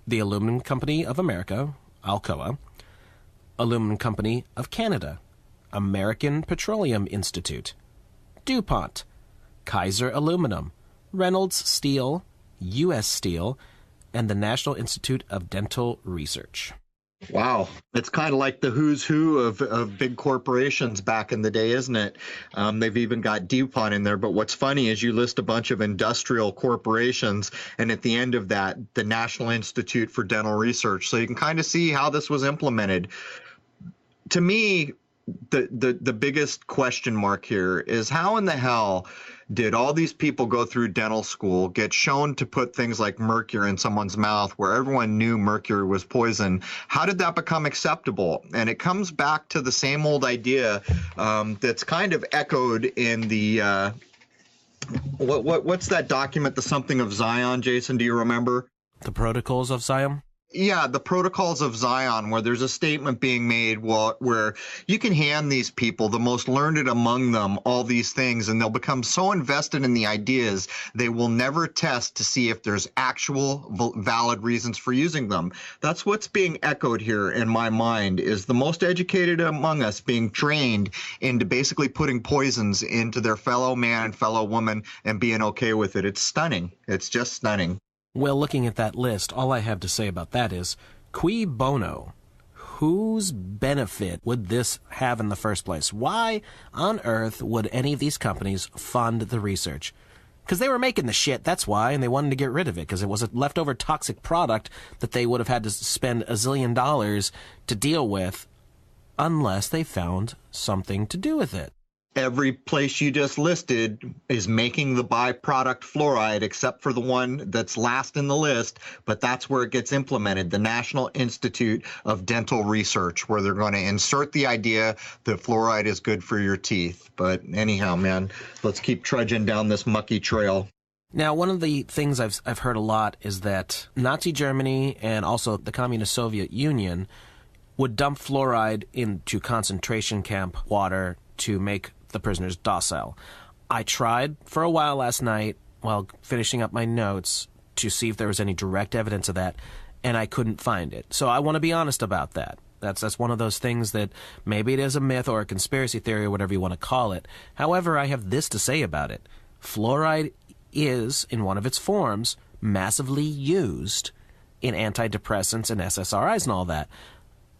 The Aluminum Company of America, Alcoa, Aluminum Company of Canada, American Petroleum Institute, DuPont, Kaiser Aluminum, Reynolds Steel, U.S. Steel, and the National Institute of Dental Research. Wow. It's kind of like the who's who of big corporations back in the day, isn't it? They've even got DuPont in there. But what's funny is you list a bunch of industrial corporations, and at the end of that, the National Institute for Dental Research. So you can kind of see how this was implemented. To me, the biggest question mark here is how in the hell did all these people go through dental school, get shown to put things like mercury in someone's mouth where everyone knew mercury was poison? How did that become acceptable? And it comes back to the same old idea that's kind of echoed in the what's that document, the Something of Zion, Jason? Do you remember? The Protocols of Zion? Yeah, the Protocols of Zion, where there's a statement being made where you can hand these people, the most learned among them, all these things, and they'll become so invested in the ideas, they will never test to see if there's actual valid reasons for using them. That's what's being echoed here in my mind, is the most educated among us being trained into basically putting poisons into their fellow man and fellow woman and being okay with it. It's stunning. It's just stunning. Well, looking at that list, all I have to say about that is, cui bono? Whose benefit would this have in the first place? Why on earth would any of these companies fund the research? Because they were making the shit, that's why, and they wanted to get rid of it, because it was a leftover toxic product that they would have had to spend $1 zillion to deal with, unless they found something to do with it. Every place you just listed is making the byproduct fluoride, except for the one that's last in the list, but that's where it gets implemented, the National Institute of Dental Research, where they're going to insert the idea that fluoride is good for your teeth. But anyhow, man, let's keep trudging down this mucky trail. Now, one of the things I've heard a lot is that Nazi Germany and also the Communist Soviet Union would dump fluoride into concentration camp water to make the prisoners docile. I tried for a while last night while finishing up my notes to see if there was any direct evidence of that, and I couldn't find it. So I want to be honest about that. That's one of those things that maybe it is a myth or a conspiracy theory or whatever you want to call it. However, I have this to say about it. Fluoride is, in one of its forms, massively used in antidepressants and SSRIs and all that.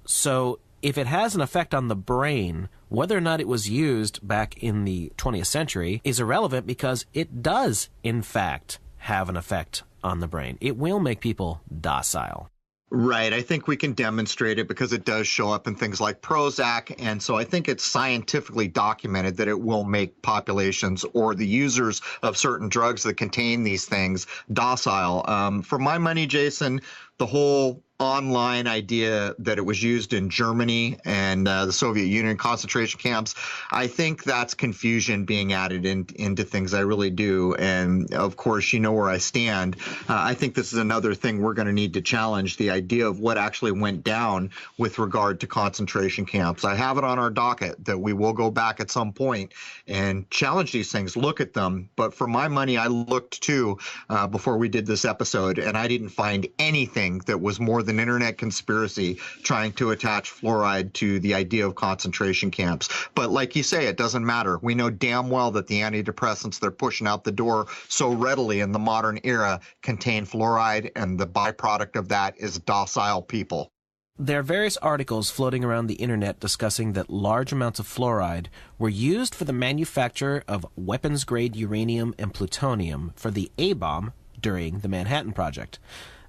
So if it has an effect on the brain, whether or not it was used back in the 20th century is irrelevant, because it does, in fact, have an effect on the brain. It will make people docile. Right. I think we can demonstrate it because it does show up in things like Prozac. And so I think it's scientifically documented that it will make populations or the users of certain drugs that contain these things docile. For my money, Jason, the whole online idea that it was used in Germany and the Soviet Union concentration camps, I think that's confusion being added into things. I really do. And of course, you know where I stand. I think this is another thing we're going to need to challenge, the idea of what actually went down with regard to concentration camps. I have it on our docket that we will go back at some point and challenge these things, look at them. But for my money, I looked too before we did this episode, and I didn't find anything that was more than internet conspiracy trying to attach fluoride to the idea of concentration camps. But like you say, it doesn't matter. We know damn well that the antidepressants they're pushing out the door so readily in the modern era contain fluoride, and the byproduct of that is docile people. There are various articles floating around the internet discussing that large amounts of fluoride were used for the manufacture of weapons-grade uranium and plutonium for the A-bomb during the Manhattan Project.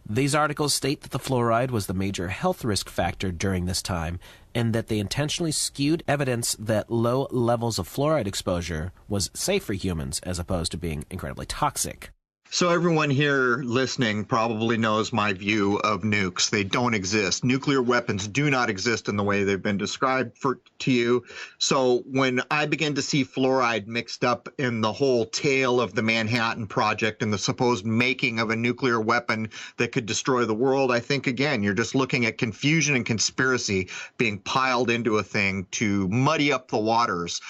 These articles state that the fluoride was the major health risk factor during this time, and that they intentionally skewed evidence that low levels of fluoride exposure was safe for humans as opposed to being incredibly toxic. So everyone here listening probably knows my view of nukes. They don't exist. Nuclear weapons do not exist in the way they've been described to you. So when I begin to see fluoride mixed up in the whole tale of the Manhattan Project and the supposed making of a nuclear weapon that could destroy the world, I think, again, you're just looking at confusion and conspiracy being piled into a thing to muddy up the waters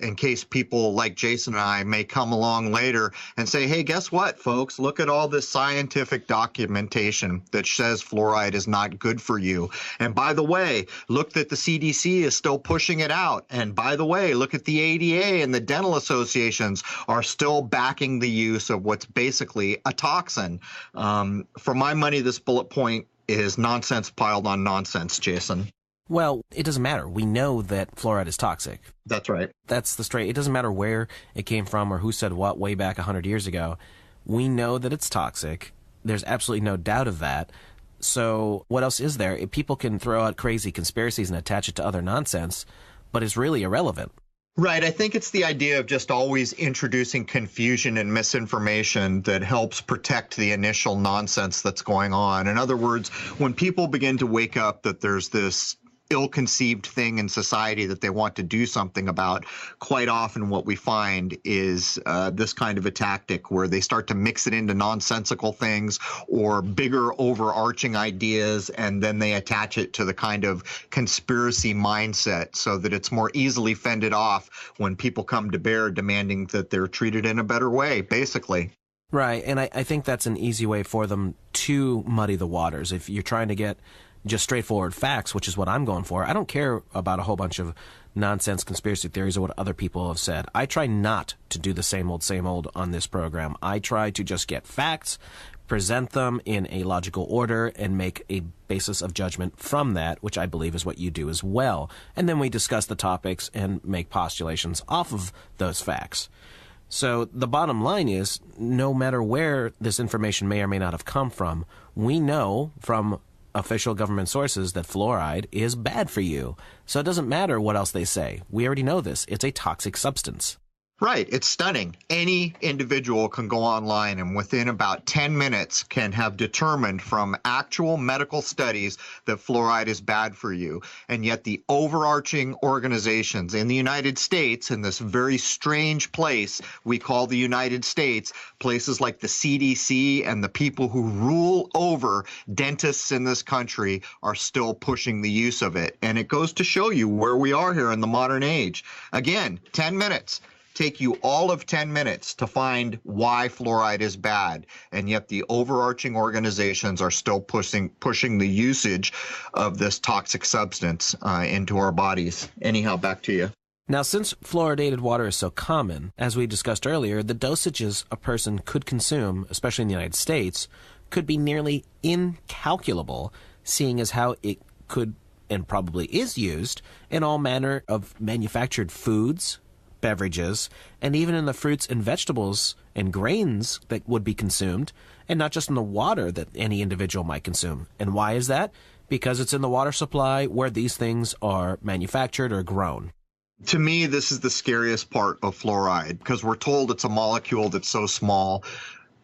in case people like Jason and I may come along later and say, hey, guess what? yet, folks. Look at all this scientific documentation that says fluoride is not good for you. And by the way, look that the CDC is still pushing it out. And by the way, look at the ADA and the dental associations are still backing the use of what's basically a toxin. For my money, this bullet point is nonsense piled on nonsense, Jason. Well, it doesn't matter. We know that fluoride is toxic. That's right. That's the straight. It doesn't matter where it came from or who said what way back 100 years ago. We know that it's toxic. There's absolutely no doubt of that. So what else is there? People can throw out crazy conspiracies and attach it to other nonsense, but it's really irrelevant. Right. I think it's the idea of just always introducing confusion and misinformation that helps protect the initial nonsense that's going on. In other words, when people begin to wake up that there's this ill-conceived thing in society that they want to do something about, quite often what we find is this kind of a tactic where they start to mix it into nonsensical things or bigger overarching ideas, and then they attach it to the kind of conspiracy mindset so that it's more easily fended off when people come to bear demanding that they're treated in a better way, basically. Right, and I think that's an easy way for them to muddy the waters. If you're trying to get just straightforward facts, which is what I'm going for. I don't care about a whole bunch of nonsense conspiracy theories or what other people have said. I try not to do the same old on this program. I try to just get facts, present them in a logical order, and make a basis of judgment from that, which I believe is what you do as well. And then we discuss the topics and make postulations off of those facts. So the bottom line is, no matter where this information may or may not have come from, we know from official government sources that fluoride is bad for you. So it doesn't matter what else they say. We already know this. It's a toxic substance. Right. It's stunning. Any individual can go online and within about 10 minutes can have determined from actual medical studies that fluoride is bad for you. And yet the overarching organizations in the United States, in this very strange place we call the United States, places like the CDC and the people who rule over dentists in this country are still pushing the use of it. And it goes to show you where we are here in the modern age. Again, 10 minutes. Take you all of 10 minutes to find why fluoride is bad, and yet the overarching organizations are still pushing the usage of this toxic substance into our bodies. Anyhow, back to you. Now, since fluoridated water is so common, as we discussed earlier, the dosages a person could consume, especially in the United States, could be nearly incalculable, seeing as how it could and probably is used in all manner of manufactured foods, beverages, and even in the fruits and vegetables and grains that would be consumed, and not just in the water that any individual might consume. And why is that? Because it's in the water supply where these things are manufactured or grown. To me, this is the scariest part of fluoride, because we're told it's a molecule that's so small.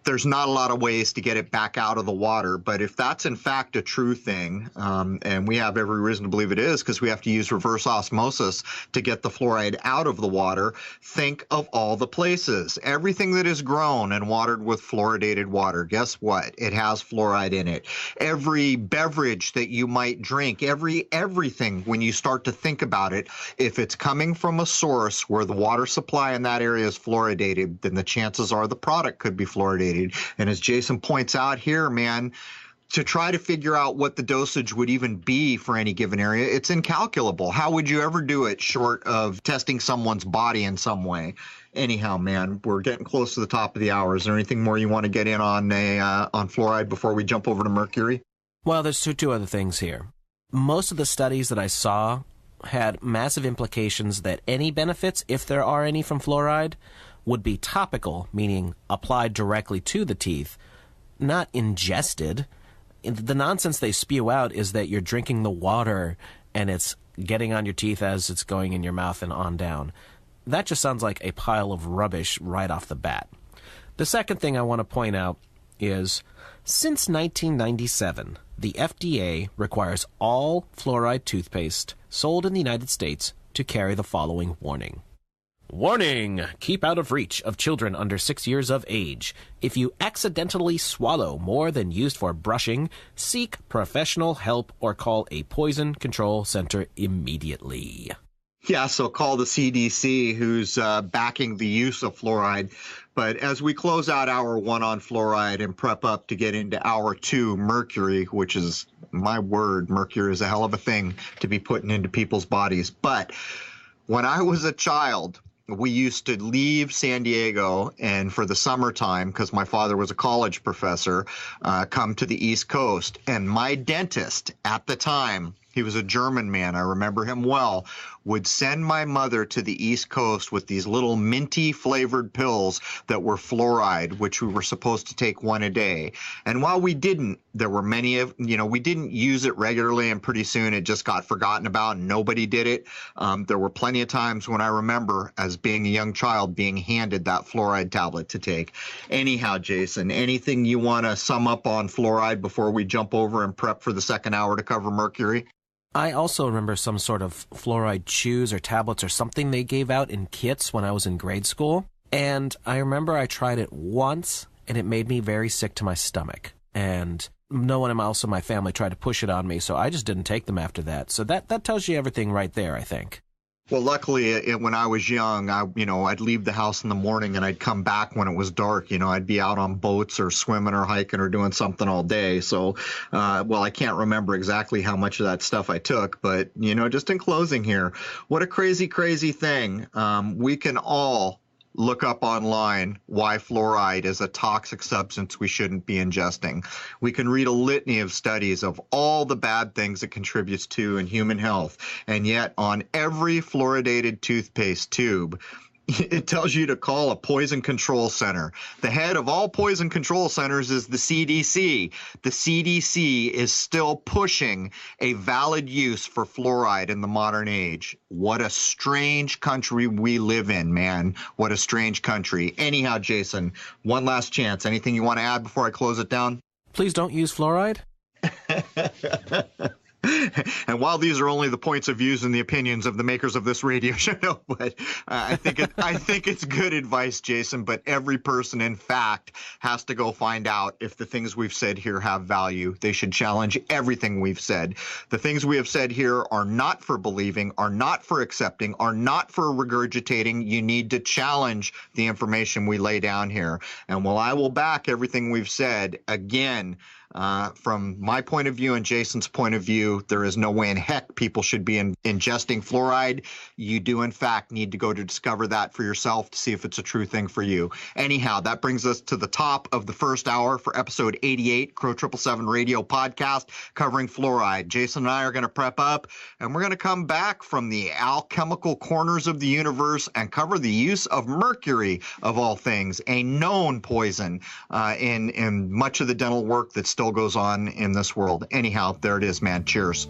There's not a lot of ways to get it back out of the water. But if that's in fact a true thing, and we have every reason to believe it is because we have to use reverse osmosis to get the fluoride out of the water, think of all the places. Everything that is grown and watered with fluoridated water, guess what? It has fluoride in it. Every beverage that you might drink, everything, when you start to think about it, if it's coming from a source where the water supply in that area is fluoridated, then the chances are the product could be fluoridated. And as Jason points out here, man, to try to figure out what the dosage would even be for any given area, it's incalculable. How would you ever do it short of testing someone's body in some way? Anyhow, man, we're getting close to the top of the hour. Is there anything more you want to get in on fluoride before we jump over to mercury? Well, there's two other things here. Most of the studies that I saw had massive implications that any benefits, if there are any from fluoride, would be topical, meaning applied directly to the teeth, not ingested. The nonsense they spew out is that you're drinking the water and it's getting on your teeth as it's going in your mouth and on down. That just sounds like a pile of rubbish right off the bat. The second thing I want to point out is, since 1997, the FDA requires all fluoride toothpaste sold in the United States to carry the following warning. Warning! Keep out of reach of children under 6 years of age. If you accidentally swallow more than used for brushing, seek professional help or call a poison control center immediately. Yeah, so call the CDC, who's backing the use of fluoride. But as we close out hour one on fluoride and prep up to get into hour two, mercury, which is, my word, mercury is a hell of a thing to be putting into people's bodies. But when I was a child, we used to leave San Diego and for the summertime, because my father was a college professor, come to the East Coast. And my dentist at the time, he was a German man, I remember him well, would send my mother to the East Coast with these little minty flavored pills that were fluoride, which we were supposed to take one a day. And while we didn't, there were many of, we didn't use it regularly, and pretty soon it just got forgotten about and nobody did it. There were plenty of times when I remember, as being a young child, being handed that fluoride tablet to take. Anyhow, Jason, anything you want to sum up on fluoride before we jump over and prep for the second hour to cover mercury? I also remember some sort of fluoride chews or tablets or something they gave out in kits when I was in grade school. And I remember I tried it once, and it made me very sick to my stomach. And no one else in my family tried to push it on me, so I just didn't take them after that. So that tells you everything right there, I think. Well, luckily, when I was young, I'd leave the house in the morning and I'd come back when it was dark. I'd be out on boats or swimming or hiking or doing something all day. So, I can't remember exactly how much of that stuff I took. But, just in closing here, what a crazy, crazy thing. We can all look up online why fluoride is a toxic substance we shouldn't be ingesting. We can read a litany of studies of all the bad things it contributes to in human health. And yet on every fluoridated toothpaste tube, it tells you to call a poison control center. The head of all poison control centers is the CDC. The CDC is still pushing a valid use for fluoride in the modern age. What a strange country we live in, man. What a strange country. Anyhow, Jason, one last chance. Anything you want to add before I close it down? Please don't use fluoride. And while these are only the points of views and the opinions of the makers of this radio show, but I think it's good advice, Jason. But every person, in fact, has to go find out if the things we've said here have value. They should challenge everything we've said. The things we have said here are not for believing, are not for accepting, are not for regurgitating. You need to challenge the information we lay down here. And while I will back everything we've said, again, from my point of view and Jason's point of view, there is no way in heck people should be ingesting fluoride. You do, in fact, need to go to discover that for yourself to see if it's a true thing for you. Anyhow, that brings us to the top of the first hour for episode 88, Crrow777 Radio Podcast, covering fluoride. Jason and I are going to prep up, and we're going to come back from the alchemical corners of the universe and cover the use of mercury, of all things, a known poison in much of the dental work that still goes on in this world. Anyhow, there it is, man. Cheers.